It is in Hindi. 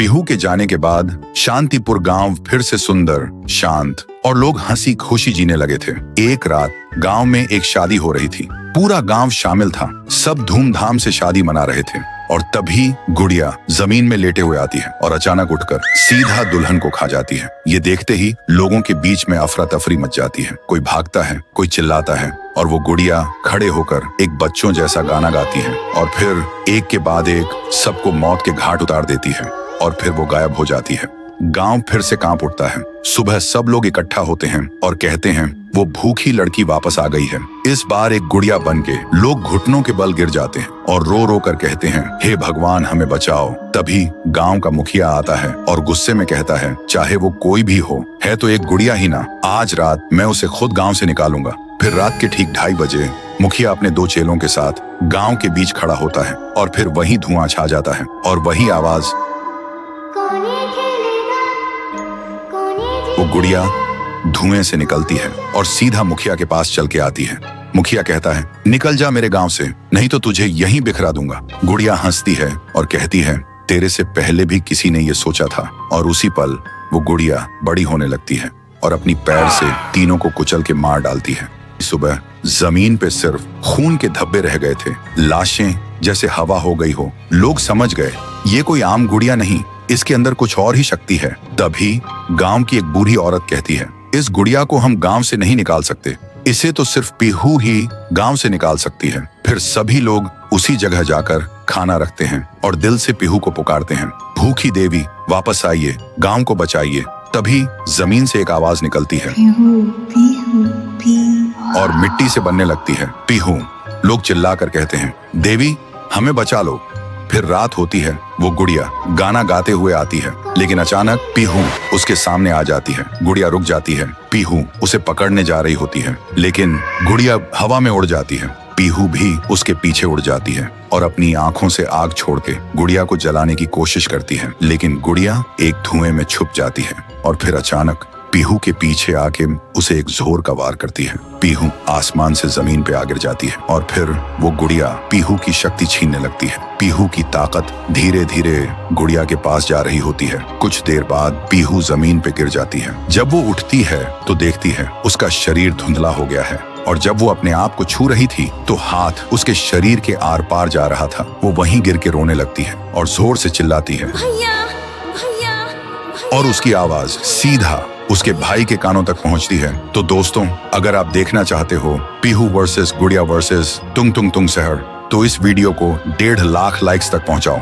पीहू के जाने के बाद शांतिपुर गांव फिर से सुंदर, शांत और लोग हंसी खुशी जीने लगे थे। एक रात गांव में एक शादी हो रही थी। पूरा गांव शामिल था। सब धूमधाम से शादी मना रहे थे और तभी गुड़िया जमीन में लेटे हुए आती है और अचानक उठकर सीधा दुल्हन को खा जाती है। ये देखते ही लोगों के बीच में अफरा तफरी मच जाती है। कोई भागता है, कोई चिल्लाता है और वो गुड़िया खड़े होकर एक बच्चों जैसा गाना गाती है और फिर एक के बाद एक सबको मौत के घाट उतार देती है और फिर वो गायब हो जाती है। गांव फिर से कांप उठता है। सुबह सब लोग इकट्ठा होते हैं और कहते हैं वो भूखी लड़की वापस आ गई है। इस बार एक गुड़िया बन के लोग घुटनों के बल गिर जाते हैं और रो रो कर कहते हैं, हे भगवान हमें बचाओ। तभी गांव का मुखिया आता है और गुस्से में कहता है, चाहे वो कोई भी हो, है तो एक गुड़िया ही ना, आज रात मैं उसे खुद गाँव से निकालूंगा। फिर रात के ठीक 2:30 बजे मुखिया अपने 2 चेलों के साथ गांव के बीच खड़ा होता है और फिर वही धुआं छा जाता है और वही आवाज, वो गुड़िया धुएं से निकलती है और सीधा मुखिया के पास चल के आती है। मुखिया कहता है, निकल जा मेरे गांव से, नहीं तो तुझे यहीं बिखरा दूंगा। गुड़िया हंसती है और कहती है, तेरे से पहले भी किसी ने ये सोचा था। और उसी पल वो गुड़िया बड़ी होने लगती है और अपनी पैर से तीनों को कुचल के मार डालती है। सुबह जमीन पे सिर्फ खून के धब्बे रह गए थे, लाशें जैसे हवा हो गई हो। लोग समझ गए ये कोई आम गुड़िया नहीं, इसके अंदर कुछ और ही शक्ति है। तभी गांव की एक बूढ़ी औरत कहती है, इस गुड़िया को हम गांव से नहीं निकाल सकते, इसे तो सिर्फ पीहू ही गांव से निकाल सकती है। फिर सभी लोग उसी जगह जाकर खाना रखते हैं और दिल से पीहू को पुकारते हैं, भूखी देवी वापस आइए, गांव को बचाइए। तभी जमीन से एक आवाज निकलती है पीहू, पीहू, पीहू। और मिट्टी से बनने लगती है पीहू। लोग चिल्लाकर कहते हैं, देवी हमें बचा लो। फिर रात होती है। वो गुड़िया गाना गाते हुए आती है, लेकिन अचानक पीहू उसके सामने आ जाती है। गुड़िया रुक जाती है। पीहू उसे पकड़ने जा रही होती है, लेकिन गुड़िया हवा में उड़ जाती है। पीहू भी उसके पीछे उड़ जाती है और अपनी आंखों से आग छोड़ के गुड़िया को जलाने की कोशिश करती है, लेकिन गुड़िया एक धुएं में छुप जाती है और फिर अचानक पीहू के पीछे आके उसे एक जोर का वार करती है। पीहू आसमान से जमीन पे आ गिर जाती है और फिर वो गुड़िया पीहू की शक्ति छीनने लगती है। पीहू की ताकत धीरे धीरे गुड़िया के पास जा रही होती है। कुछ देर बाद पीहू जमीन पे गिर जाती है। जब वो उठती है तो देखती है उसका शरीर धुंधला हो गया है और जब वो अपने आप को छू रही थी तो हाथ उसके शरीर के आर पार जा रहा था। वो वहीं गिर के रोने लगती है और जोर से चिल्लाती है, भैया, भैया, भैया। और उसकी आवाज सीधा उसके भाई के कानों तक पहुंचती है। तो दोस्तों, अगर आप देखना चाहते हो पीहू वर्सेस गुड़िया वर्सेस तुंग तुंग तुंग शहर, तो इस वीडियो को 1.5 लाख लाइक्स तक पहुंचाओ।